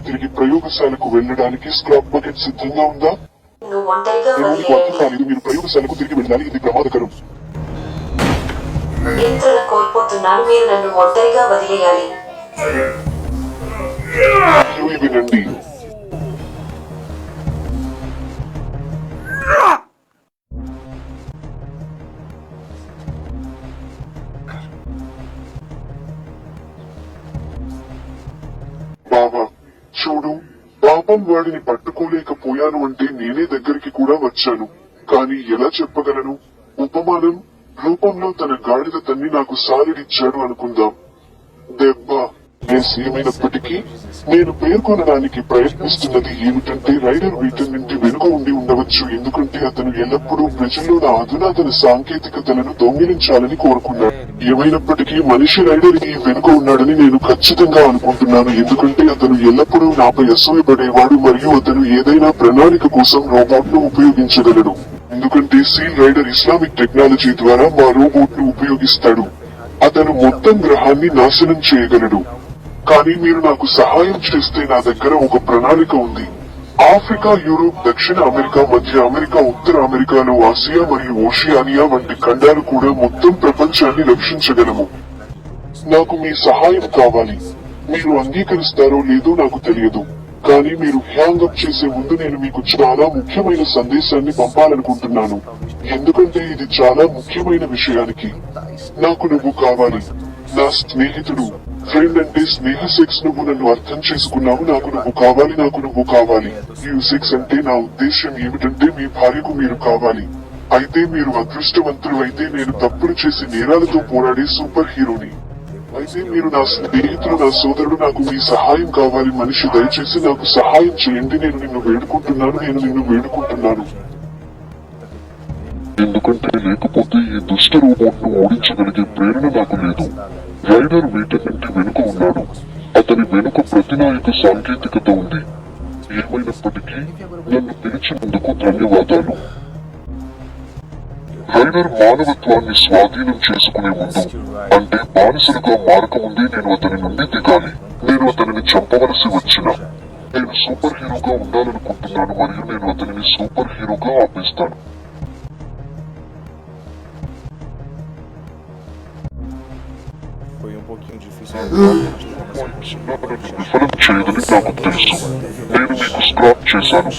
తిరిగి ప్రయోగశాలకు వెళ్ళడానికి scrap bucket సిద్ధంగా ఉందా? మీకు అర్థం కాలేదు. మీరు ప్రయోగశాలకు తిరిగి వెళ్ళాలి. ఇది ప్రమాదకరం. కోల్పోతున్నాను. మీరు నన్ను ఒంటరిగా వదిలేయాలి. వినండి, బాబా చూడు, పాపం వాడిని పట్టుకోలేకపోయాను అంటే నేనే దగ్గరికి కూడా వచ్చాను. కానీ ఎలా చెప్పగలను? ఉపమానం రూపంలో తన గాడిద తన్ని నాకు సారిడిచ్చాడు అనుకుందాం. దెబ్బ ఏమైనప్పటికీ నేను పేర్కొనడానికి ప్రయత్నిస్తున్నది ఏమిటంటే రైడర్ వీటన్నింటి వెనుక ఉండి ఉండవచ్చు. ఎందుకంటే అతను ఎల్లప్పుడూ ప్రజల్లోని అధునాతన సాంకేతికతలను దొంగిలించాలని కోరుకున్నాడు. ఏమైనప్పటికీ మనిషి రైడర్ ఈ వెనుక ఉన్నాడని నేను ఖచ్చితంగా అనుకుంటున్నాను. ఎందుకంటే అతను ఎల్లప్పుడూ నాపై అసూయపడేవాడు మరియు అతను ఏదైనా ప్రణాళిక కోసం రోబోట్ ను ఉపయోగించగలడు. ఎందుకంటే సీల్ రైడర్ ఇస్లామిక్ టెక్నాలజీ ద్వారా మా రోబోట్ ను ఉపయోగిస్తాడు. అతను మొత్తం గ్రహాన్ని నాశనం చేయగలడు. కానీ మీరు నాకు సహాయం చేస్తే నా దగ్గర ఒక ప్రణాళిక ఉంది. ఆఫ్రికా, యూరోప్, దక్షిణ అమెరికా, మధ్య అమెరికా, ఉత్తర అమెరికాలో ఆసియా మరియు ఓషియానియా వంటి ఖండాలు కూడా మొత్తం ప్రపంచాన్ని రక్షించగలము. నాకు మీ సహాయం కావాలి. మీరు అంగీకరిస్తారో లేదో నాకు తెలియదు. కానీ మీరు హ్యాంగప్ చేసే ముందు నేను మీకు చాలా ముఖ్యమైన సందేశాన్ని పంపాలనుకుంటున్నాను. ఎందుకంటే ఇది చాలా ముఖ్యమైన విషయానికి. నాకు నువ్వు కావాలి. నా స్నేహితుడు. ఫ్రెండ్ అంటే స్నేహ సెక్స్. నువ్వు నన్ను అర్థం చేసుకున్నావు. నాకు నువ్వు కావాలి. నాకు నువ్వు కావాలి. సెక్స్ అంటే నా ఉద్దేశ్యం ఏమిటంటే మీ భార్యకు మీరు కావాలి. అయితే మీరు అదృష్టవంతులు అయితే నేను తప్పులు చేసి నేరాలతో పోరాడే సూపర్ హీరోని. అయితే మీరు నా స్నేహితులు, నా సోదరుడు. నాకు మీ సహాయం కావాలి. మనిషి దయచేసి నాకు సహాయం చేయండి. నేను నిన్ను వేడుకుంటున్నాను. ఎందుకంటే లేకపోతే ఈ దుష్ట రోబోట్ ను ఓడించగలిగే ప్రేరణ నాకు లేదు. రైడర్ వీటన్నింటి వెనుక ఉన్నాడు. అతని వెనుక ప్రతినాయక సాంకేతికత ఉంది. ఏమైనప్పటికీ నన్ను పిలిచినందుకు ధన్యవాదాలు. రైడర్ మానవత్వాన్ని స్వాధీనం చేసుకునే ముందు, అంటే బానిసలుగా మారకముందే నేను అతని నుండి దిగాలి. నేను అతనిని చంపవలసి వచ్చిన నేను సూపర్ హీరోగా ఉండాలనుకుంటున్నాను మరియు నేను అతనిని సూపర్ హీరోగా ఆపేస్తాను. విఫలం చేయదని నాకు తెలుసు. నేను మీకు స్క్రాప్ చేశాను.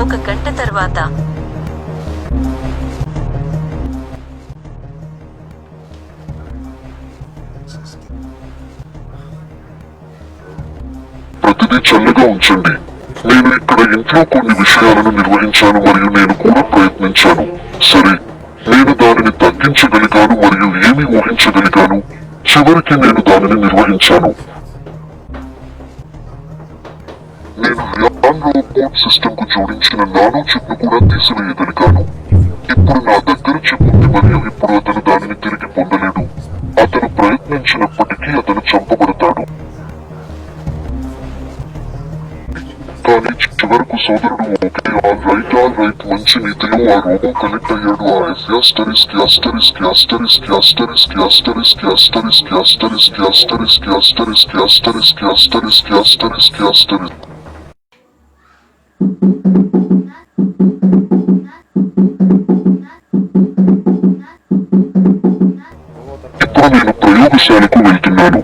ఒక గంట తర్వాత ప్రతిదీ చల్లగా ఉంచండి. నేను ఇక్కడ ఇంట్లో కొన్ని విషయాలను నిర్వహించాను మరియు నేను కూడా ప్రయత్నించాను. సరే, నేను దానిని తగ్గించగలిగాను మరియు ఏమి ఊహించగలిగాను. చివరికి నేను దానిని నిర్వహించాను. నేను రోబోట్ సిస్టమ్ కు జోడించిన నానో చిప్ ను కూడా తీసివేయగలిగాను. ఇప్పుడు నా దగ్గర చిప్ ఉంది మరియు ఇప్పుడు అతను దానిని తిరిగి పొందలేడు. అతను ప్రయత్నించినప్పటికీ అతను చంపబడతాడు. కానీ చివరకు సోదరుడు ఓకే, ఆల్ రైట్ మంచి నీతిలో ఆ రోబో కనెక్ట్ అయ్యాడు ఆ ఎఫ్యాస్టరిస్ క్యాస్టరిస్ క్యాస్టరిస్ క్యాస్టరిస్ క్యాస్టరిస్ క్యాస్టరిస్ క్యాస్టరిస్ క్యాస్టరిస్ క్యాస్టరిస్ క్యాస్టరిస్ క్యాస్టరిస్ క్యాస్టరిస్ క్యాస్టరిస్. ఇప్పుడు నేను ప్రయోగశాలకు వెళ్తున్నాను.